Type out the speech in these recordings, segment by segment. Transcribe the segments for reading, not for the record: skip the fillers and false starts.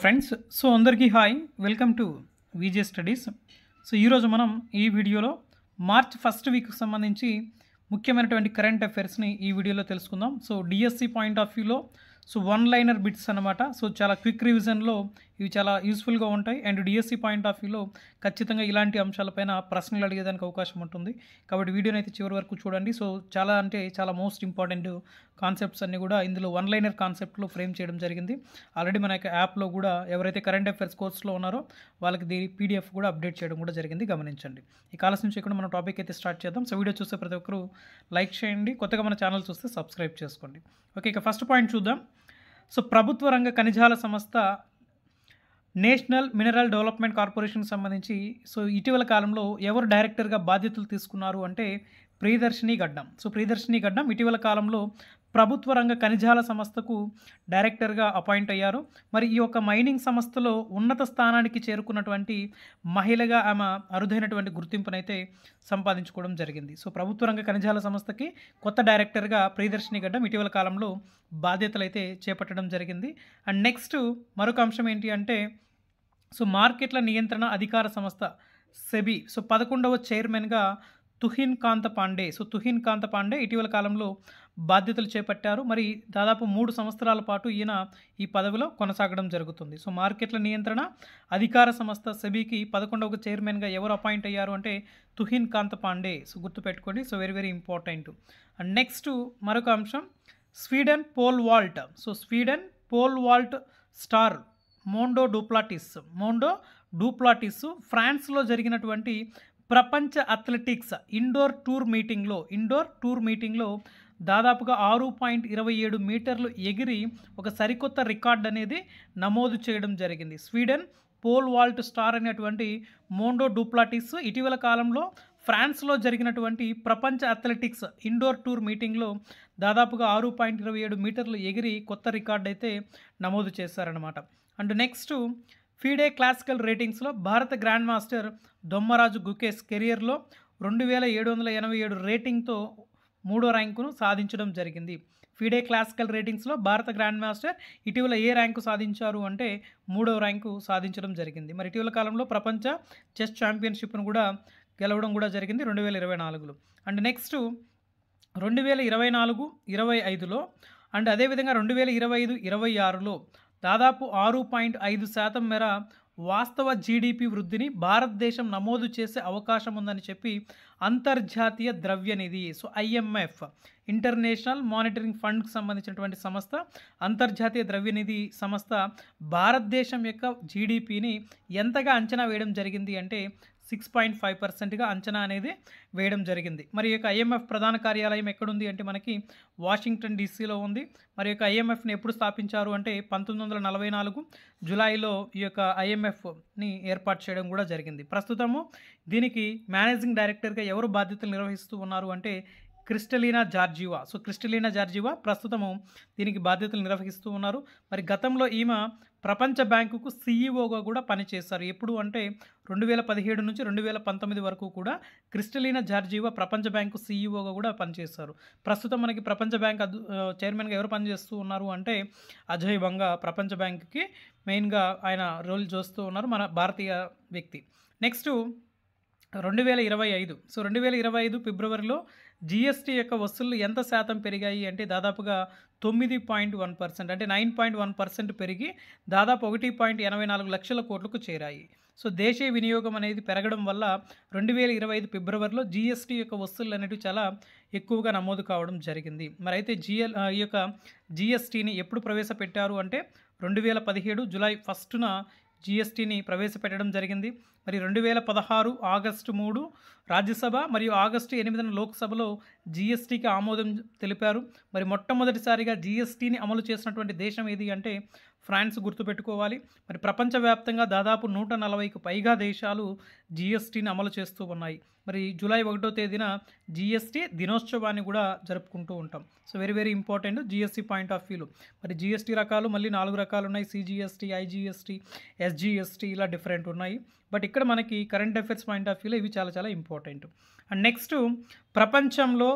Friends అందరికీ hi welcome to VJ studies. ఈరోజు మనం ఈ వీడియోలో మార్చ్ ఫస్ట్ వీక్కి సంబంధించి ముఖ్యమైనటువంటి కరెంట్ అఫైర్స్ని ఈ వీడియోలో తెలుసుకుందాం. డిఎస్సి పాయింట్ ఆఫ్ వ్యూలో వన్ లైనర్ బిట్స్ అనమాట. చాలా క్విక్ రివిజన్లో ఇవి చాలా యూస్ఫుల్గా ఉంటాయి. అండ్ డిఎస్సి పాయింట్ ఆఫ్ వ్యూలో ఖచ్చితంగా ఇలాంటి అంశాలపైన ప్రశ్నలు అడిగేదానికి అవకాశం ఉంటుంది. కాబట్టి వీడియోని అయితే చివరి వరకు చూడండి. చాలా మోస్ట్ ఇంపార్టెంట్ కాన్సెప్ట్స్ అన్నీ కూడా ఇందులో వన్ లైనర్ కాన్సెప్ట్లో ఫ్రేమ్ చేయడం జరిగింది. ఆల్రెడీ మన యొక్క యాప్లో కూడా ఎవరైతే కరెంట్ అఫైర్స్ కోర్స్లో ఉన్నారో వాళ్ళకి దీని పీడిఎఫ్ కూడా అప్డేట్ చేయడం కూడా జరిగింది, గమనించండి. ఈ కాలం నుంచి ఇక్కడ మనం టాపిక్ అయితే స్టార్ట్ చేద్దాం. వీడియో చూస్తే ప్రతి ఒక్కరు లైక్ చేయండి, కొత్తగా మన ఛానల్ చూస్తే సబ్స్క్రైబ్ చేసుకోండి. ఓకే, ఇక ఫస్ట్ పాయింట్ చూద్దాం. ప్రభుత్వ రంగ ఖనిజాల సంస్థ నేషనల్ మినరల్ డెవలప్మెంట్ కార్పొరేషన్ సంబంధించి ఇటీవల కాలంలో ఎవరు డైరెక్టర్గా బాధ్యతలు తీసుకున్నారు అంటే ప్రియదర్శిని గడ్డం. ప్రియదర్శిని గడ్డం ఇటీవల కాలంలో ప్రభుత్వ రంగ ఖనిజాల సంస్థకు డైరెక్టర్గా అపాయింట్ అయ్యారు. మరి ఈ యొక్క మైనింగ్ సంస్థలో ఉన్నత స్థానానికి చేరుకున్నటువంటి మహిళగా ఆమె అరుదైనటువంటి గుర్తింపునైతే సంపాదించుకోవడం జరిగింది. ప్రభుత్వ రంగ ఖనిజాల సంస్థకి కొత్త డైరెక్టర్గా ప్రియదర్శిని గడ్డం ఇటీవల కాలంలో బాధ్యతలు అయితే చేపట్టడం జరిగింది. అండ్ నెక్స్ట్ మరొక అంశం ఏంటి అంటే మార్కెట్ల నియంత్రణ అధికార సంస్థ సెబీ 11వ చైర్మన్గా తుహిన్ కాంత పాండే ఇటీవల కాలంలో బాధ్యతలు చేపట్టారు. మరి దాదాపు 3 సంవత్సరాల పాటు ఈయన ఈ పదవిలో కొనసాగడం జరుగుతుంది. మార్కెట్ల నియంత్రణ అధికార సంస్థ సెబీకి 11వ చైర్మన్గా ఎవరు అపాయింట్ అయ్యారు అంటే తుహిన్ కాంత పాండే. గుర్తుపెట్టుకోండి, very very important. And next మరొక అంశం స్వీడన్ పోల్ వాల్ట్ స్టార్ మోండో డూప్లాటిస్ ఫ్రాన్స్లో జరిగినటువంటి ప్రపంచ అథ్లెటిక్స్ ఇండోర్ టూర్ మీటింగ్లో దాదాపుగా 6.27 మీటర్లు ఎగిరి ఒక సరికొత్త రికార్డ్ అనేది నమోదు చేయడం జరిగింది. స్వీడన్ పోల్ వాల్ట్ స్టార్ అనేటువంటి మోండో డూప్లాటిస్ ఇటీవల కాలంలో ఫ్రాన్స్లో జరిగినటువంటి ప్రపంచ అథ్లెటిక్స్ ఇండోర్ టూర్ మీటింగ్లో దాదాపుగా 6.27 మీటర్లు ఎగిరి కొత్త రికార్డ్ అయితే నమోదు చేశారనమాట. అండ్ నెక్స్ట్ ఫీడే క్లాసికల్ రేటింగ్స్లో భారత గ్రాండ్ మాస్టర్ దొమ్మరాజు గుకేష్ కెరియర్లో 2787 రేటింగ్తో 3వ ర్యాంకును సాధించడం జరిగింది. ఫీడే క్లాసికల్ రేటింగ్స్లో భారత గ్రాండ్ మాస్టర్ ఇటీవల ఏ ర్యాంకు సాధించారు అంటే 3వ ర్యాంకు సాధించడం జరిగింది. మరి ఇటీవల కాలంలో ప్రపంచ చెస్ ఛాంపియన్షిప్ను కూడా గెలవడం కూడా జరిగింది 2024లో. అండ్ నెక్స్ట్ 2024-25లో అండ్ అదేవిధంగా 2025-26లో దాదాపు 6.5% మేర వాస్తవ జీడిపి వృద్ధిని భారతదేశం నమోదు చేసే అవకాశం ఉందని చెప్పి అంతర్జాతీయ ద్రవ్యనిధి IMF ఇంటర్నేషనల్ మానిటరింగ్ ఫండ్కి సంబంధించినటువంటి సంస్థ అంతర్జాతీయ ద్రవ్యనిధి సంస్థ భారతదేశం యొక్క జీడిపిని ఎంతగా అంచనా వేయడం జరిగింది అంటే 6.5%గా అంచనా అనేది వేయడం జరిగింది. మరి ఈ యొక్క IMF ప్రధాన కార్యాలయం ఎక్కడుంది అంటే మనకి వాషింగ్టన్ డీసీలో ఉంది. మరి యొక్క IMFని ఎప్పుడు స్థాపించారు అంటే 1944 జూలైలో ఈ యొక్క IMFని ఏర్పాటు చేయడం కూడా జరిగింది. ప్రస్తుతము దీనికి మేనేజింగ్ డైరెక్టర్గా ఎవరు బాధ్యతలు నిర్వహిస్తూ ఉన్నారు అంటే క్రిస్టలీనా జార్జివా ప్రస్తుతము దీనికి బాధ్యతలు నిర్వహిస్తూ ఉన్నారు. మరి గతంలో ఈమె ప్రపంచ బ్యాంకుకు CEOగా కూడా పనిచేశారు. ఎప్పుడు అంటే 2017 నుంచి 2019 వరకు కూడా క్రిస్టలీనా జార్జివా ప్రపంచ బ్యాంకు CEOగా కూడా పనిచేశారు. ప్రస్తుతం మనకి ప్రపంచ బ్యాంక్ చైర్మన్గా ఎవరు పనిచేస్తూ ఉన్నారు అంటే అజయ్ బంగా ప్రపంచ బ్యాంకుకి మెయిన్గా ఆయన రోల్ చేస్తూ ఉన్నారు, మన భారతీయ వ్యక్తి. నెక్స్ట్ 2025 ఫిబ్రవరిలో GST యొక్క వసూళ్లు ఎంత శాతం పెరిగాయి అంటే దాదాపుగా 9.1% అంటే 9.1% పెరిగి దాదాపు 1.84 లక్షల కోట్లకు చేరాయి. దేశీయ వినియోగం అనేది పెరగడం వల్ల 2025 ఫిబ్రవరిలో GST యొక్క వసూళ్లు అనేవి చాలా ఎక్కువగా నమోదు కావడం జరిగింది. మరి అయితే ఈ యొక్క GSTని ఎప్పుడు ప్రవేశపెట్టారు అంటే 2017 జూలై 1న GSTని ప్రవేశపెట్టడం జరిగింది. మరి 2016 ఆగస్టు 3 రాజ్యసభ మరియు ఆగస్టు 8న లోక్సభలో GSTకి ఆమోదం తెలిపారు. మరి మొట్టమొదటిసారిగా GSTని అమలు చేసినటువంటి దేశం ఏది అంటే ఫ్రాన్స్, గుర్తుపెట్టుకోవాలి. మరి ప్రపంచవ్యాప్తంగా దాదాపు 140కు పైగా దేశాలు GSTని అమలు చేస్తూ ఉన్నాయి. మరి జూలై 1వ తేదీన GST దినోత్సవాన్ని కూడా జరుపుకుంటూ ఉంటాం. Very very important GST point of వ్యూలో. మరి GST రకాలు మళ్ళీ 4 రకాలు ఉన్నాయి. CGST, IGST, SGST ఇలా డిఫరెంట్ ఉన్నాయి. బట్ ఇక్కడ మనకి కరెంట్ అఫైర్స్ పాయింట్ ఆఫ్ వ్యూలో ఇవి చాలా చాలా ఇంపార్టెంట్. అండ్ నెక్స్ట్ ప్రపంచంలో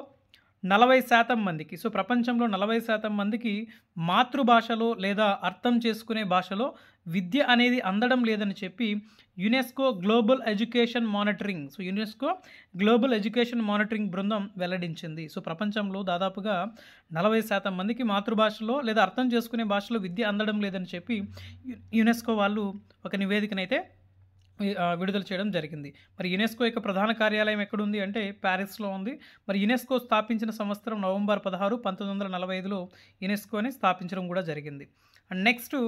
40% మందికి ప్రపంచంలో 40% మందికి మాతృభాషలో లేదా అర్థం చేసుకునే భాషలో విద్య అనేది అందడం లేదని చెప్పి UNESCO global education monitoring UNESCO global education monitoring బృందం వెల్లడించింది. సో ప్రపంచంలో దాదాపుగా 40% మందికి మాతృభాషలో లేదా అర్థం చేసుకునే భాషలో విద్య అందడం లేదని చెప్పి యునెస్కో వాళ్ళు ఒక నివేదికనైతే విడుదల చేయడం జరిగింది. మరి యునెస్కో యొక్క ప్రధాన కార్యాలయం ఎక్కడుంది అంటే ప్యారిస్లో ఉంది. మరి యునెస్కో స్థాపించిన సంవత్సరం నవంబర్ 16, 1945లో యునెస్కోని స్థాపించడం కూడా జరిగింది. అండ్ నెక్స్ట్,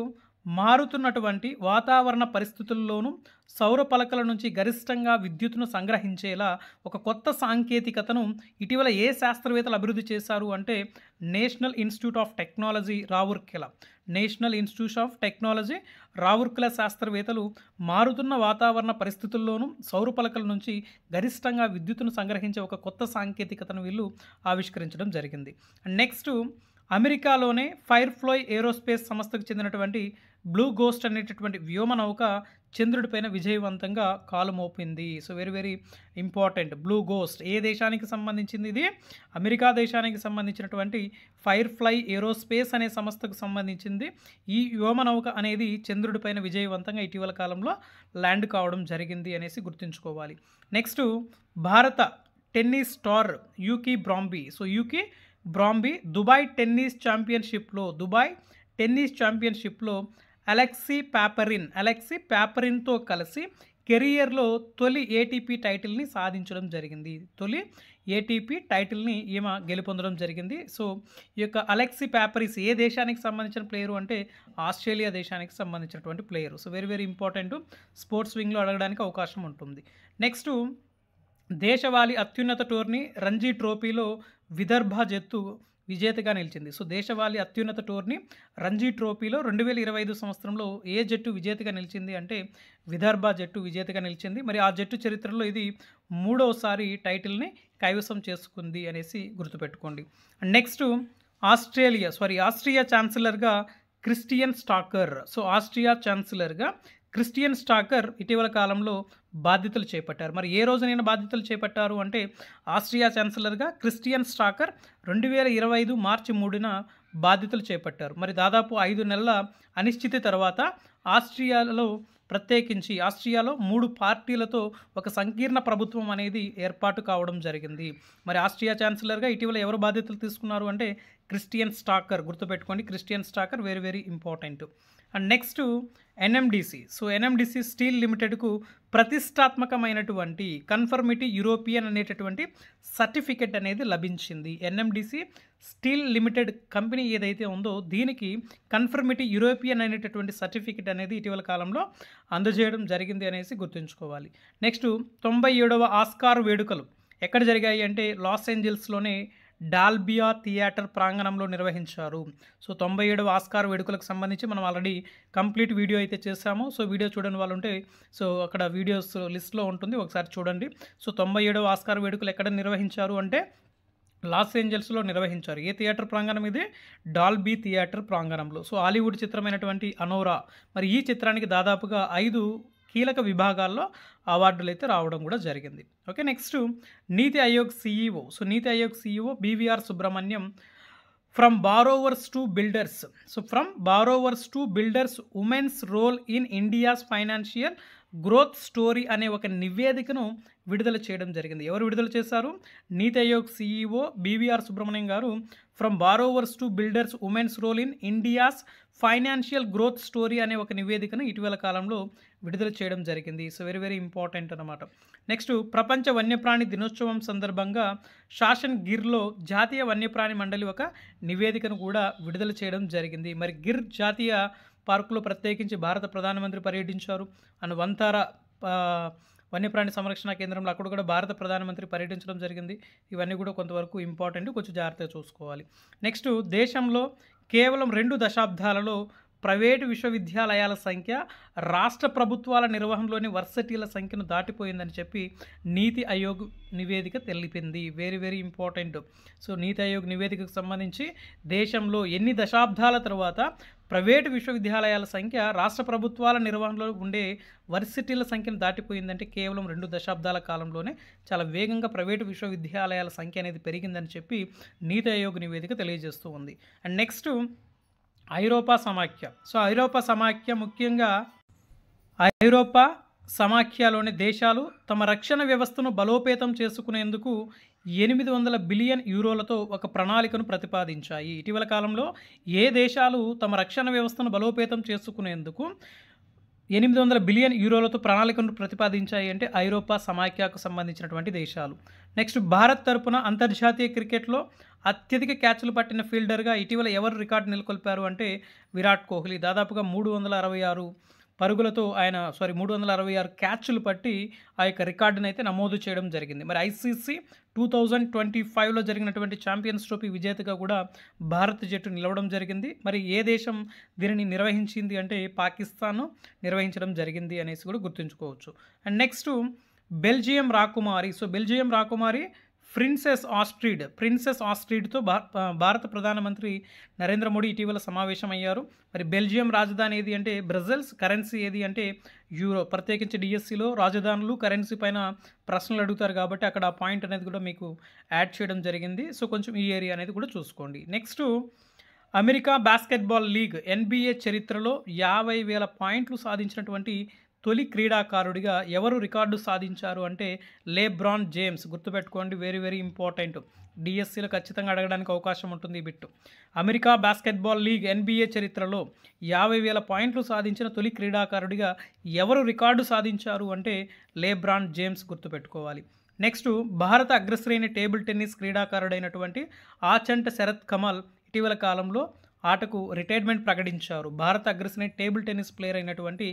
మారుతున్నటువంటి వాతావరణ పరిస్థితుల్లోనూ సౌర పలకల నుంచి గరిష్టంగా విద్యుత్తును సంగ్రహించేలా ఒక కొత్త సాంకేతికతను ఇటీవల ఏ శాస్త్రవేత్తలు అభివృద్ధి చేశారు అంటే National Institute of Technology Rourkela. National Institute of Technology Rourkela శాస్త్రవేత్తలు మారుతున్న వాతావరణ పరిస్థితుల్లోనూ సౌర పలకల నుంచి గరిష్టంగా విద్యుత్తును సంగ్రహించే ఒక కొత్త సాంకేతికతను వీళ్ళు ఆవిష్కరించడం జరిగింది. నెక్స్ట్, అమెరికాలోనే ఫైర్ఫ్లై ఏరోస్పేస్ సంస్థకు చెందినటువంటి బ్లూ గోస్ట్ అనేటటువంటి వ్యోమనౌక చంద్రుడిపైన విజయవంతంగా కాలు మోపింది. So very very important. Blue Ghost ఏ దేశానికి సంబంధించింది? ఇది అమెరికా దేశానికి సంబంధించినటువంటి ఫైర్ఫ్లై ఏరోస్పేస్ అనే సంస్థకు సంబంధించింది. ఈ వ్యోమనౌక అనేది చంద్రుడిపైన విజయవంతంగా ఇటీవల కాలంలో ల్యాండ్ కావడం జరిగింది అనేసి గుర్తుంచుకోవాలి. నెక్స్ట్, భారత tennis star Yuki బ్రాంబీ. So Yuki బ్రాంబీ Dubai tennis ఛాంపియన్షిప్లో Alexei ప్యాపరిన్తో కలిసి కెరియర్లో తొలి ఏటీపీ టైటిల్ని సాధించడం జరిగింది. తొలి ఏటీపీ టైటిల్ని ఈమె గెలుపొందడం జరిగింది. సో ఈ యొక్క అలెక్సీ ప్యాపరిస్ ఏ దేశానికి సంబంధించిన ప్లేయరు అంటే ఆస్ట్రేలియా దేశానికి సంబంధించినటువంటి player. So very very important. Sports వింగ్లో అడగడానికి అవకాశం ఉంటుంది. నెక్స్ట్, దేశవాళీ అత్యున్నత టోర్నీ రంజీ ట్రోఫీలో విదర్భ జట్టు విజేతగా నిలిచింది. సో దేశవాళీ అత్యున్నత టోర్నీ రంజీ ట్రోఫీలో 2025 సంవత్సరంలో ఏ జట్టు విజేతగా నిలిచింది అంటే విదర్భ జట్టు విజేతగా నిలిచింది. మరి ఆ జట్టు చరిత్రలో ఇది 3వసారి టైటిల్ని కైవసం చేసుకుంది అనేసి గుర్తుపెట్టుకోండి. నెక్స్ట్, ఆస్ట్రియా ఛాన్సలర్గా క్రిస్టియన్ స్టాకర్ ఇటీవల కాలంలో బాధ్యతలు చేపట్టారు. మరి ఏ రోజునైనా బాధ్యతలు చేపట్టారు అంటే ఆస్ట్రియా ఛాన్సలర్గా క్రిస్టియన్ స్టాకర్ 2025 మార్చి 3న బాధ్యతలు చేపట్టారు. మరి దాదాపు 5 నెలల అనిశ్చితి తర్వాత ఆస్ట్రియాలో 3 పార్టీలతో ఒక సంకీర్ణ ప్రభుత్వం అనేది ఏర్పాటు కావడం జరిగింది. మరి ఆస్ట్రియా ఛాన్సలర్గా ఇటీవల ఎవరు బాధ్యతలు తీసుకున్నారు అంటే క్రిస్టియన్ స్టాకర్. గుర్తుపెట్టుకోండి, Christian స్టాకర్ very very important. And next, NMDC. So NMDC steel లిమిటెడ్కు ప్రతిష్టాత్మకమైనటువంటి కన్ఫర్మిటీ యూరోపియన్ అనేటటువంటి సర్టిఫికెట్ అనేది లభించింది. ఎన్ఎండిసి స్టీల్ లిమిటెడ్ కంపెనీ ఏదైతే ఉందో దీనికి కన్ఫర్మిటీ యూరోపియన్ అనేటటువంటి సర్టిఫికెట్ అనేది ఇటీవల కాలంలో అందజేయడం జరిగింది అనేసి గుర్తుంచుకోవాలి. నెక్స్ట్, 97వ ఆస్కార్ వేడుకలు ఎక్కడ జరిగాయి అంటే లాస్ ఏంజల్స్లోనే డాల్బియా థియేటర్ ప్రాంగణంలో నిర్వహించారు. సో 97వ ఆస్కార్ వేడుకలకు సంబంధించి మనం ఆల్రెడీ కంప్లీట్ వీడియో అయితే చేశాము. సో వీడియో చూడని వాళ్ళు ఉంటే సో అక్కడ వీడియోస్ లిస్ట్లో ఉంటుంది, ఒకసారి చూడండి. సో 97వ ఆస్కార్ వేడుకలు ఎక్కడ నిర్వహించారు అంటే లాస్ ఏంజల్స్లో నిర్వహించారు. ఏ థియేటర్ ప్రాంగణం ఇది? డాల్బీ థియేటర్ ప్రాంగణంలో. సో హాలీవుడ్ చిత్రమైనటువంటి అనోరా, మరి ఈ చిత్రానికి దాదాపుగా 5 కీలక విభాగాల్లో అవార్డులు అయితే రావడం కూడా జరిగింది. Okay, next, NITI Aayog CEO. So NITI Aayog CEO BVR Subrahmanyam from borrowers to builders women's role in India's financial growth story అనే ఒక నివేదికను విడుదల చేయడం జరిగింది. ఎవరు విడుదల చేశారు? నీతి Aayog CEO BVR Subrahmanyam garu from borrowers to builders women's role in India's financial growth story అనే ఒక నివేదికను ఇటీవల కాలంలో విడుదల చేయడం జరిగింది. సో వెరీ వెరీ ఇంపార్టెంట్ అన్నమాట. నెక్స్ట్, ప్రపంచ వన్యప్రాణి దినోత్సవం సందర్భంగా శాసన్ గిర్లో జాతీయ వన్యప్రాణి మండలి ఒక నివేదికను కూడా విడుదల చేయడం జరిగింది. మరి గిర్ జాతీయ పార్కులో ప్రత్యేకించి భారత ప్రధానమంత్రి పర్యటించారు. అండ్ వంతారా వన్యప్రాణి సంరక్షణ కేంద్రంలో అక్కడ కూడా భారత ప్రధానమంత్రి పర్యటించడం జరిగింది. ఇవన్నీ కూడా కొంతవరకు ఇంపార్టెంట్, కొంచెం జాగ్రత్తగా చూసుకోవాలి. నెక్స్ట్, దేశంలో కేవలం 2 దశాబ్దాలలో ప్రైవేటు విశ్వవిద్యాలయాల సంఖ్య రాష్ట్ర ప్రభుత్వాల నిర్వహణలోని వర్సిటీల సంఖ్యను దాటిపోయిందని చెప్పి నీతి ఆయోగ్ నివేదిక తెలిపింది. Very very important. So NITI Aayog నివేదికకు సంబంధించి దేశంలో ఎన్ని దశాబ్దాల తర్వాత ప్రైవేటు విశ్వవిద్యాలయాల సంఖ్య రాష్ట్ర ప్రభుత్వాల నిర్వహణలో ఉండే వర్సిటీల సంఖ్యను దాటిపోయిందంటే కేవలం 2 దశాబ్దాల కాలంలోనే చాలా వేగంగా ప్రైవేటు విశ్వవిద్యాలయాల సంఖ్య అనేది పెరిగిందని చెప్పి నీతి ఆయోగ్ నివేదిక తెలియజేస్తూ ఉంది. అండ్ నెక్స్ట్, ఐరోపా సమాఖ్య. సో ఐరోపా సమాఖ్య ముఖ్యంగా ఐరోపా సమాఖ్యలోని దేశాలు తమ రక్షణ వ్యవస్థను బలోపేతం చేసుకునేందుకు 800 బిలియన్ యూరోలతో ఒక ప్రణాళికను ప్రతిపాదించాయి. ఇటీవల కాలంలో ఏ దేశాలు తమ రక్షణ వ్యవస్థను బలోపేతం చేసుకునేందుకు 800 బిలియన్ యూరోలతో ప్రణాళికను ప్రతిపాదించాయి అంటే ఐరోపా సమాఖ్యకు సంబంధించినటువంటి దేశాలు. నెక్స్ట్, భారత్ తరపున అంతర్జాతీయ క్రికెట్లో అత్యధిక క్యాచ్లు పట్టిన ఫీల్డర్గా ఇటీవల ఎవరు రికార్డు నెలకొల్పారు అంటే విరాట్ కోహ్లీ. దాదాపుగా 366 పరుగులతో 366 క్యాచ్లు పట్టి ఆ యొక్క రికార్డును అయితే నమోదు చేయడం జరిగింది. మరి ఐసీసీ 2025లో జరిగినటువంటి ఛాంపియన్స్ ట్రోఫీ విజేతగా కూడా భారత్ జట్టు నిలవడం జరిగింది. మరి ఏ దేశం దీనిని నిర్వహించింది అంటే పాకిస్తాన్ నిర్వహించడం జరిగింది అనేసి కూడా గుర్తుంచుకోవచ్చు. అండ్ నెక్స్ట్, బెల్జియం రాకుమారి. సో బెల్జియం రాకుమారి ప్రిన్సెస్ ఆస్ట్రిడ్తో భారత ప్రధానమంత్రి నరేంద్ర మోడీ ఇటీవల సమావేశమయ్యారు. మరి బెల్జియం రాజధాని ఏది అంటే బ్రజెల్స్, కరెన్సీ ఏది అంటే యూరో. ప్రత్యేకించి డిఎస్సిలో రాజధానులు కరెన్సీ పైన ప్రశ్నలు అడుగుతారు కాబట్టి అక్కడ ఆ పాయింట్ అనేది కూడా మీకు యాడ్ చేయడం జరిగింది. సో కొంచెం ఈ ఏరియా అనేది కూడా చూసుకోండి. Next, America basketball league NBA చరిత్రలో 50,000 పాయింట్లు సాధించినటువంటి తొలి క్రీడాకారుడిగా ఎవరు రికార్డు సాధించారు అంటే లేబ్రాన్ జేమ్స్. గుర్తుపెట్టుకోండి, వెరీ వెరీ ఇంపార్టెంట్. డిఎస్సిలో ఖచ్చితంగా అడగడానికి అవకాశం ఉంటుంది ఈ bit. America basketball league NBA చరిత్రలో 50,000 పాయింట్లు సాధించిన తొలి క్రీడాకారుడిగా ఎవరు రికార్డు సాధించారు అంటే లేబ్రాన్ జేమ్స్. గుర్తుపెట్టుకోవాలి. నెక్స్ట్, భారత అగ్రశ్రేణి టేబుల్ టెన్నిస్ క్రీడాకారుడైనటువంటి ఆచంట శరత్ కమల్ ఇటీవల కాలంలో ఆటకు రిటైర్మెంట్ ప్రకటించారు. భారత అగ్రశ్రేణి టేబుల్ టెన్నిస్ ప్లేయర్ అయినటువంటి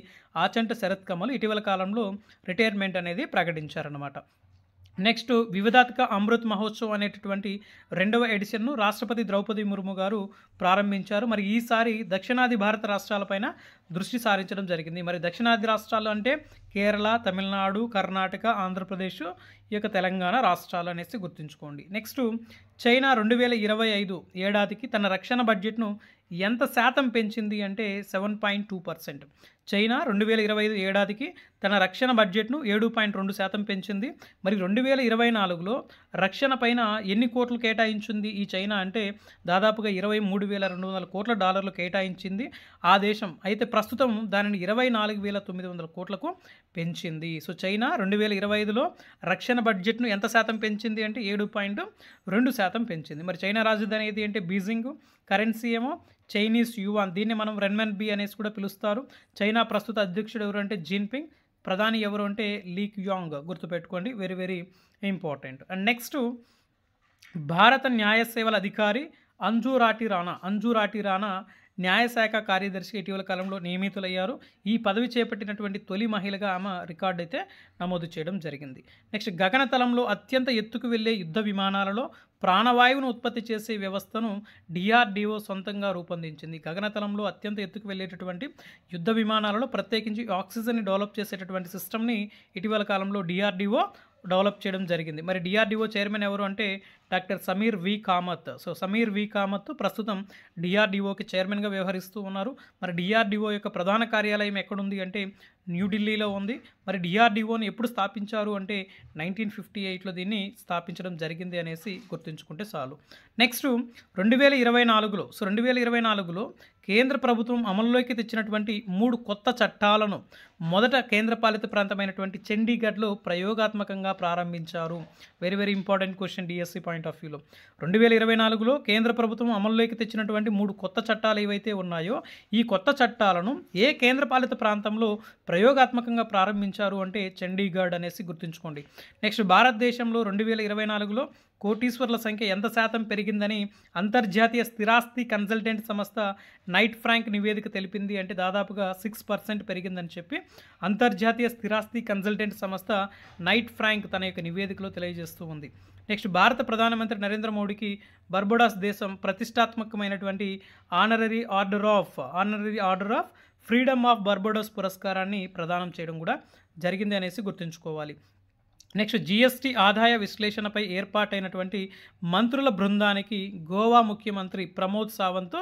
ఆచంట శరత్ కమల్ ఇటీవల కాలంలో రిటైర్మెంట్ అనేది ప్రకటించారన్నమాట. నెక్స్ట్, వివిధాత్మక అమృత్ మహోత్సవ్ అనేటటువంటి 2వ ఎడిషన్ను రాష్ట్రపతి ద్రౌపది ముర్ము గారు ప్రారంభించారు. మరి ఈసారి దక్షిణాది భారత రాష్ట్రాలపైన దృష్టి సారించడం జరిగింది. మరి దక్షిణాది రాష్ట్రాలు అంటే కేరళ, తమిళనాడు, కర్ణాటక, ఆంధ్రప్రదేశ్, ఈ యొక్క తెలంగాణ రాష్ట్రాలు అనేసి గుర్తుంచుకోండి. నెక్స్ట్, చైనా 2025 ఏడాదికి తన రక్షణ బడ్జెట్ను ఎంత శాతం పెంచింది అంటే 7.2%. చైనా 2025 ఏడాదికి తన రక్షణ బడ్జెట్ను 7.2% పెంచింది. మరి 2024లో రక్షణ పైన ఎన్ని కోట్లు కేటాయించింది ఈ చైనా అంటే దాదాపుగా $23,200 కోట్ల కేటాయించింది ఆ దేశం. అయితే ప్రస్తుతం దానిని 24,900 కోట్లకు పెంచింది. సో చైనా 2025లో రక్షణ బడ్జెట్ను ఎంత శాతం పెంచింది అంటే 7.2% పెంచింది. మరి చైనా రాజధాని ఏది అంటే బీజింగ్, కరెన్సీ ఏమో చైనీస్ యువాన్. దీన్ని మనం రెన్మెన్బీ అనేసి కూడా పిలుస్తారు. చైనా ప్రస్తుత అధ్యక్షుడు ఎవరు అంటే జిన్పింగ్, ప్రధాని ఎవరు అంటే లీ క్యూయాంగ్. గుర్తుపెట్టుకోండి, very very important. And next, భారత న్యాయ సేవల అధికారి అంజు రాఠీ రాణా న్యాయశాఖ కార్యదర్శిగా ఇటీవల కాలంలో నియమితులయ్యారు. ఈ పదవి చేపట్టినటువంటి తొలి మహిళగా ఆమె రికార్డు అయితే నమోదు చేయడం జరిగింది. నెక్స్ట్, గగనతలంలో అత్యంత ఎత్తుకు వెళ్లే యుద్ధ విమానాలలో ప్రాణవాయువును ఉత్పత్తి చేసే వ్యవస్థను DRDO సొంతంగా రూపొందించింది. గగనతలంలో అత్యంత ఎత్తుకు వెళ్ళేటటువంటి యుద్ధ విమానాలలో ప్రత్యేకించి ఆక్సిజన్ని డెవలప్ చేసేటటువంటి సిస్టమ్ని ఇటీవల కాలంలో DRDO డెవలప్ చేయడం జరిగింది. మరి DRDO చైర్మన్ ఎవరు అంటే డాక్టర్ సమీర్ వి కామత్. సో సమీర్ వి కామత్ ప్రస్తుతం DRDOకి చైర్మన్గా వ్యవహరిస్తూ ఉన్నారు. మరి DRDO యొక్క ప్రధాన కార్యాలయం ఎక్కడుంది అంటే న్యూఢిల్లీలో ఉంది. మరి DRDOని ఎప్పుడు స్థాపించారు అంటే 1958లో దీన్ని స్థాపించడం జరిగింది అనేసి గుర్తుంచుకుంటే చాలు. నెక్స్ట్, 2024లో కేంద్ర ప్రభుత్వం అమల్లోకి తెచ్చినటువంటి 3 కొత్త చట్టాలను మొదట కేంద్రపాలిత ప్రాంతమైనటువంటి చండీగఢ్లో ప్రయోగాత్మకంగా ప్రారంభించారు. Very very important question DSC point of వ్యూలో. 2024లో కేంద్ర ప్రభుత్వం అమల్లోకి తెచ్చినటువంటి 3 కొత్త చట్టాలు ఏవైతే ఉన్నాయో ఈ కొత్త చట్టాలను ఏ కేంద్రపాలిత ప్రాంతంలో ప్రయోగాత్మకంగా ప్రారంభించారు అంటే చండీగఢ్ అనేసి గుర్తుంచుకోండి. నెక్స్ట్, భారతదేశంలో 2024లో కోటీశ్వర్ల సంఖ్య ఎంత శాతం పెరిగిందని అంతర్జాతీయ స్థిరాస్తి కన్సల్టెంట్ సంస్థ నైట్ ఫ్రాంక్ నివేదిక తెలిపింది. అంటే దాదాపుగా 6% పెరిగిందని చెప్పి అంతర్జాతీయ స్థిరాస్తి కన్సల్టెంట్ సంస్థ నైట్ ఫ్రాంక్ తన యొక్క నివేదికలో తెలియజేస్తూ ఉంది. నెక్స్ట్, భారత ప్రధానమంత్రి నరేంద్ర మోడీకి బర్బడోస్ దేశం ప్రతిష్టాత్మకమైనటువంటి Honorary Order of Freedom of Barbados పురస్కారాన్ని ప్రదానం చేయడం కూడా జరిగింది అనేసి గుర్తుంచుకోవాలి. నెక్స్ట్ జీఎస్టీ ఆదాయ విశ్లేషణపై ఏర్పాటైనటువంటి మంత్రుల బృందానికి గోవా ముఖ్యమంత్రి ప్రమోద్ సావంత్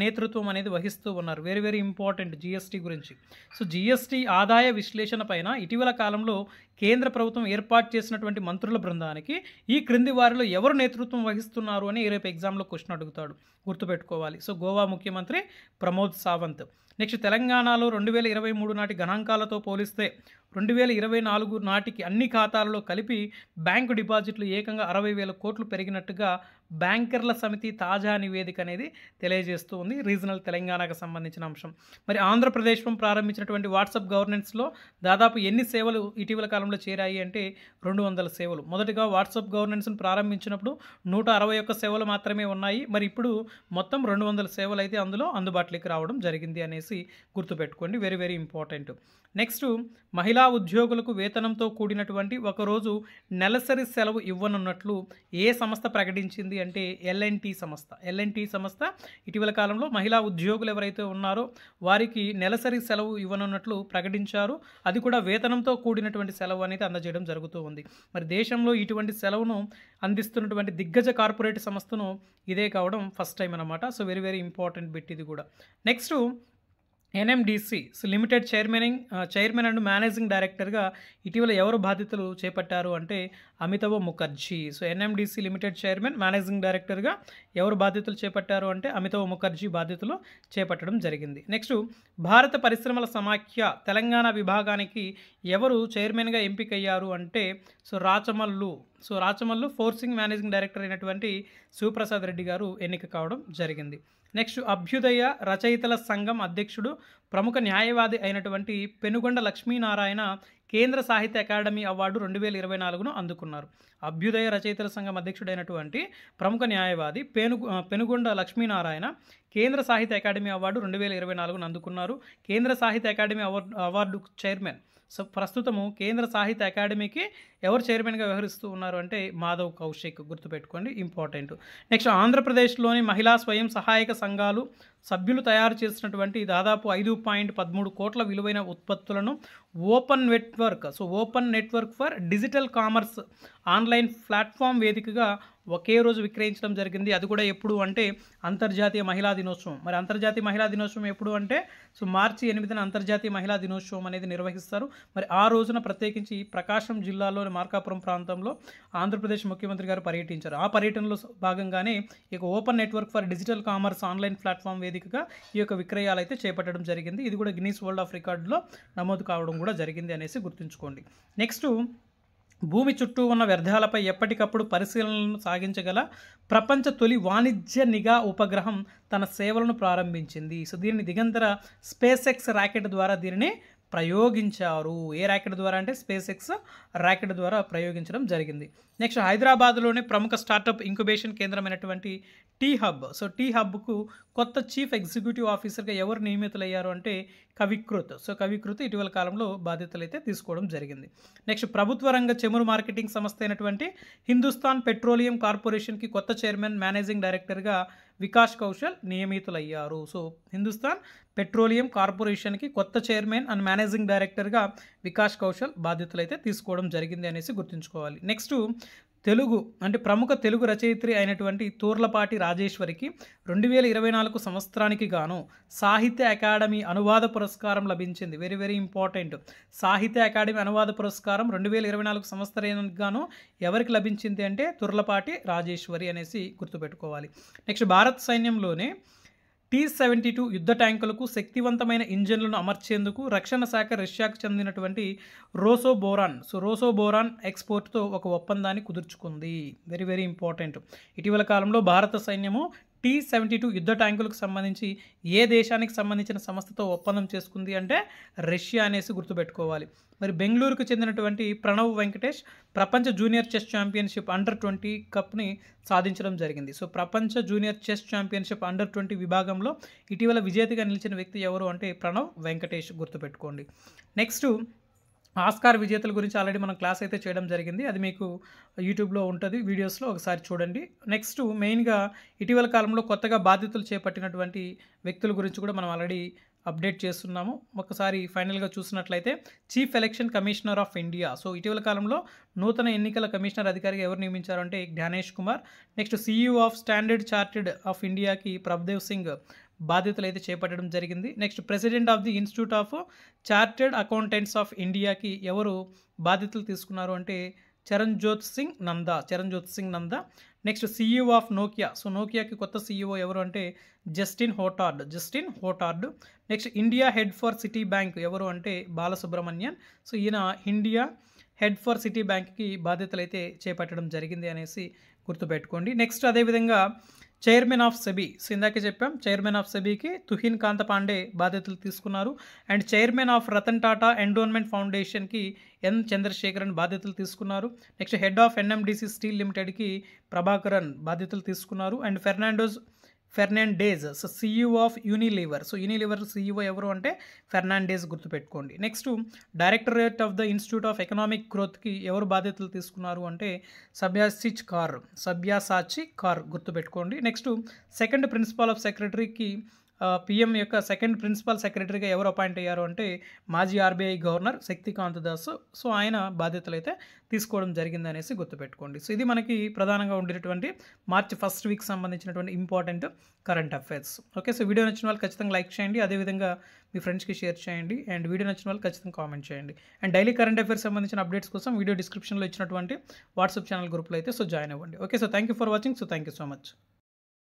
నేతృత్వం అనేది వహిస్తూ ఉన్నారు. వెరీ వెరీ ఇంపార్టెంట్ జీఎస్టీ గురించి. సో జీఎస్టీ ఆదాయ విశ్లేషణ పైన ఇటీవల కాలంలో కేంద్ర ప్రభుత్వం ఏర్పాటు చేసినటువంటి మంత్రుల బృందానికి ఈ క్రింది వారిలో ఎవరు నేతృత్వం వహిస్తున్నారు అని రేపు ఎగ్జామ్లో క్వశ్చన్ అడుగుతాడు, గుర్తుపెట్టుకోవాలి. సో గోవా ముఖ్యమంత్రి ప్రమోద్ సావంత్. నెక్స్ట్ తెలంగాణలో 2023 నాటి గణాంకాలతో పోలిస్తే 2024 నాటికి అన్ని ఖాతాలలో కలిపి బ్యాంకు డిపాజిట్లు ఏకంగా 60,000 కోట్లు పెరిగినట్టుగా బ్యాంకర్ల సమితి తాజా నివేదిక అనేది తెలియజేస్తూ ఉంది. రీజనల్ తెలంగాణకు సంబంధించిన అంశం. మరి ఆంధ్రప్రదేశ్ ప్రారంభించినటువంటి వాట్సాప్ గవర్నెన్స్లో దాదాపు ఎన్ని సేవలు ఇటీవల కాలంలో చేరాయి అంటే 200 సేవలు. మొదటిగా వాట్సాప్ గవర్నెన్స్ను ప్రారంభించినప్పుడు 161 సేవలు మాత్రమే ఉన్నాయి. మరి ఇప్పుడు మొత్తం 200 సేవలు అయితే అందులో అందుబాటులోకి రావడం జరిగింది అనేసి గుర్తుపెట్టుకోండి. Very very important. నెక్స్ట్ మహిళా ఉద్యోగులకు వేతనంతో కూడినటువంటి ఒకరోజు నెలసరి సెలవు ఇవ్వనున్నట్లు ఏ సంస్థ ప్రకటించింది అంటే ఎల్ఎన్టీ సంస్థ ఇటీవల కాలంలో మహిళా ఉద్యోగులు ఎవరైతే ఉన్నారో వారికి నెలసరి సెలవు ఇవ్వనున్నట్లు ప్రకటించారు. అది కూడా వేతనంతో కూడినటువంటి సెలవు అనేది అందజేయడం జరుగుతూ ఉంది. మరి దేశంలో ఇటువంటి సెలవును అందిస్తున్నటువంటి దిగ్గజ కార్పొరేట్ సంస్థను ఇదే కావడం ఫస్ట్ టైం అన్నమాట. So very very important bit ఇది కూడా. Next NMDC limited chairman and managing డైరెక్టర్గా ఇటీవల ఎవరు బాధ్యతలు చేపట్టారు అంటే Amitav Mukherjee. So NMDC limited chairman managing డైరెక్టర్గా ఎవరు బాధ్యతలు చేపట్టారు అంటే అమితావ్ ముఖర్జీ బాధ్యతలు చేపట్టడం జరిగింది. నెక్స్ట్ భారత పరిశ్రమల సమాఖ్య తెలంగాణ విభాగానికి ఎవరు చైర్మన్గా ఎంపికయ్యారు అంటే రాచమల్లు ఫోర్సింగ్ మేనేజింగ్ డైరెక్టర్ అయినటువంటి శివప్రసాద్ రెడ్డి గారు ఎన్నిక కావడం జరిగింది. నెక్స్ట్ అభ్యుదయ రచయితల సంఘం అధ్యక్షుడు ప్రముఖ న్యాయవాది అయినటువంటి పెనుగొండ లక్ష్మీనారాయణ కేంద్ర సాహిత్య అకాడమీ అవార్డు 2024ను అందుకున్నారు. అభ్యుదయ రచయితల సంఘం అధ్యక్షుడైనటువంటి ప్రముఖ న్యాయవాది పెనుగొండ లక్ష్మీనారాయణ కేంద్ర సాహిత్య అకాడమీ అవార్డు 2024ను అందుకున్నారు. కేంద్ర సాహిత్య అకాడమీ అవార్డు చైర్మన్. సో ప్రస్తుతము కేంద్ర సాహిత్య అకాడమీకి ఎవరు చైర్మన్గా వ్యవహరిస్తూ ఉన్నారు అంటే మాధవ్ కౌశిక్, గుర్తుపెట్టుకోండి, ఇంపార్టెంట్. నెక్స్ట్ ఆంధ్రప్రదేశ్లోని మహిళా స్వయం సహాయక సంఘాలు సభ్యులు తయారు చేసినటువంటి దాదాపు 5.13 కోట్ల విలువైన ఉత్పత్తులను open network for digital commerce online platform వేదికగా ఒకే రోజు విక్రయించడం జరిగింది. అది కూడా ఎప్పుడు అంటే అంతర్జాతీయ మహిళా దినోత్సవం. మరి అంతర్జాతీయ మహిళా దినోత్సవం ఎప్పుడు అంటే మార్చి 8న అంతర్జాతీయ మహిళా దినోత్సవం అనేది నిర్వహిస్తారు. మరి ఆ రోజున ప్రత్యేకించి ప్రకాశం జిల్లాలోని మార్కాపురం ప్రాంతంలో ఆంధ్రప్రదేశ్ ముఖ్యమంత్రి గారు పర్యటించారు. ఆ పర్యటనలో భాగంగానే ఈ open network for digital commerce online platform వేదికగా ఈ యొక్క విక్రయాలు అయితే చేపట్టడం జరిగింది. ఇది కూడా గిన్నీస్ వరల్డ్ ఆఫ్ రికార్డులో నమోదు కావడం కూడా జరిగింది అనేసి గుర్తుంచుకోండి. నెక్స్ట్ భూమి చుట్టూ ఉన్న వ్యర్థాలపై ఎప్పటికప్పుడు పరిశీలనలను సాగించగల ప్రపంచ తొలి వాణిజ్య నిఘా ఉపగ్రహం తన సేవలను ప్రారంభించింది. సో దీన్ని దిగంతర స్పేస్ ఎక్స్ రాకెట్ ద్వారా దీనిని ప్రయోగించారు. ఏ రాకెట్ ద్వారా అంటే స్పేస్ ఎక్స్ రాకెట్ ద్వారా ప్రయోగించడం జరిగింది. నెక్స్ట్ హైదరాబాద్లోని ప్రముఖ స్టార్టప్ ఇంక్యుబేషన్ కేంద్రమైనటువంటి టీ హబ్. సో టీ హబ్కు కొత్త చీఫ్ ఎగ్జిక్యూటివ్ ఆఫీసర్గా ఎవరు నియమితులయ్యారు అంటే కవికృత్. సో కవికృత్ ఇటీవల కాలంలో బాధ్యతలు అయితే తీసుకోవడం జరిగింది. నెక్స్ట్ ప్రభుత్వ రంగ చమురు మార్కెటింగ్ సంస్థ అయినటువంటి హిందుస్థాన్ పెట్రోలియం కార్పొరేషన్కి కొత్త చైర్మన్ మేనేజింగ్ డైరెక్టర్గా వికాస్ కౌశల్ నియమితులయ్యారు. సో హిందుస్థాన్ పెట్రోలియం కార్పొరేషన్కి కొత్త చైర్మన్ అండ్ మేనేజింగ్ డైరెక్టర్గా వికాస్ కౌశల్ బాధ్యతలు అయితే తీసుకోవడం జరిగింది అనేసి గుర్తుంచుకోవాలి. నెక్స్ట్ ప్రముఖ తెలుగు రచయిత్రి అయినటువంటి తూర్లపాటి రాజేశ్వరికి 2024 సంవత్సరానికి గాను సాహిత్య అకాడమీ అనువాద పురస్కారం లభించింది. Very very important. సాహిత్య అకాడమీ అనువాద పురస్కారం 2024 సంవత్సరానికి గాను ఎవరికి లభించింది అంటే తుర్లపాటి రాజేశ్వరి అనేసి గుర్తుపెట్టుకోవాలి. నెక్స్ట్ భారత సైన్యంలోనే T-72 యుద్ధ ట్యాంకులకు శక్తివంతమైన ఇంజన్లను అమర్చేందుకు రక్షణ శాఖ రష్యాకు చెందినటువంటి రోసోబోరాన్ ఎక్స్పోర్ట్తో ఒక ఒప్పందాన్ని కుదుర్చుకుంది. Very very important. ఇటీవల కాలంలో భారత సైన్యము T-72 యుద్ధ ట్యాంకులకు సంబంధించి ఏ దేశానికి సంబంధించిన సంస్థతో ఒప్పందం చేసుకుంది అంటే రష్యా అనేసి గుర్తుపెట్టుకోవాలి. మరి బెంగళూరుకు చెందినటువంటి ప్రణవ్ వెంకటేష్ ప్రపంచ జూనియర్ చెస్ ఛాంపియన్షిప్ అండర్-20 కప్ని సాధించడం జరిగింది. సో ప్రపంచ జూనియర్ చెస్ ఛాంపియన్షిప్ అండర్-20 విభాగంలో ఇటీవల విజేతగా నిలిచిన వ్యక్తి ఎవరు అంటే ప్రణవ్ వెంకటేష్, గుర్తుపెట్టుకోండి. నెక్స్ట్ ఆస్కార్ విజేతల గురించి ఆల్రెడీ మనం క్లాస్ అయితే చేయడం జరిగింది. అది మీకు యూట్యూబ్లో ఉంటుంది, వీడియోస్లో ఒకసారి చూడండి. నెక్స్ట్ మెయిన్గా ఇటీవల కాలంలో కొత్తగా బాధ్యతలు చేపట్టినటువంటి వ్యక్తుల గురించి కూడా మనం ఆల్రెడీ అప్డేట్ చేస్తున్నాము. ఒకసారి ఫైనల్‌గా చూసినట్లయితే chief election commissioner of India. So, ఇటీవల కాలంలో నూతన ఎన్నికల కమిషనర్ అధికారిగా ఎవరు నియమించారంటే Gyanesh Kumar. Next CEO of Standard Chartered of ఇండియాకి ప్రభదేవ్ సింగ్ బాధ్యతలు అయితే చేపట్టడం జరిగింది. నెక్స్ట్ president of the Institute of Chartered Accountants of ఇండియాకి ఎవరు బాధ్యతలు తీసుకున్నారు అంటే Charanjot Singh Nanda. Next CEO of Nokia. So, నోకియాకి కొత్త సీఈఓ ఎవరు అంటే Justin Hotard. Next India head for Citibank ఎవరు అంటే బాలసుబ్రమణ్యన్. సో, ఈయన ఇండియా హెడ్ ఫర్ సిటీ బ్యాంక్కి బాధ్యతలు అయితే చేపట్టడం జరిగింది అనేసి గుర్తుపెట్టుకోండి. నెక్స్ట్ అదేవిధంగా చైర్మన్ ఆఫ్ సెబీ. సో, ఇందాకే చెప్పాం చైర్మన్ ఆఫ్ సెబీకి తుహిన్ కాంత పాండే బాధ్యతలు తీసుకున్నారు. And chairman of Ratan Tata endowment ఫౌండేషన్కి ఎన్ చంద్రశేఖరన్ బాధ్యతలు తీసుకున్నారు. Next head of NMDC steel లిమిటెడ్కి ప్రభాకరన్ బాధ్యతలు తీసుకున్నారు. And Fernandez so CEO of Unilever. So, Unilever CEO ఎవరు అంటే ఫెర్నాండేజ్ గుర్తుపెట్టుకోండి. Next directorate of the Institute of Economic గ్రోత్కి ఎవరు బాధ్యతలు తీసుకున్నారు అంటే సబ్యాసాచి కార్ గుర్తుపెట్టుకోండి. నెక్స్ట్ సెకండ్ ప్రిన్సిపాల్ ఆఫ్ సెక్రటరీకి పీఎం యొక్క సెకండ్ ప్రిన్సిపల్ సెక్రటరీగా ఎవరు అపాయింట్ అయ్యారు అంటే మాజీ RBI governor Shaktikant Das. So, ఆయన బాధ్యతలు అయితే తీసుకోవడం జరిగింది అనేసి గుర్తుపెట్టుకోండి. సో, ఇది మనకి ప్రధానంగా ఉండేటువంటి మార్చి ఫస్ట్ వీక్ సంబంధించినటువంటి important current affairs. Okay, so video నచ్చిన వాళ్ళు ఖచ్చితంగా లైక్ చేయండి. అదేవిధంగా మీ ఫ్రెండ్స్కి షేర్ చేయండి. అండ్ వీడియో నచ్చిన వాళ్ళు ఖచ్చితంగా కామెంట్ చేయండి. అండ్ డైలీ కరెంట్ అఫైర్స్ సంబంధించిన అప్డేట్స్ కోసం వీడియో డిస్క్రిప్షన్లో ఇచ్చినటువంటి వాట్సాప్ ఛానల్ గ్రూప్లో అయితే సో జాయిన్ అవ్వండి. Okay, so thank you for watching. So thank you so much.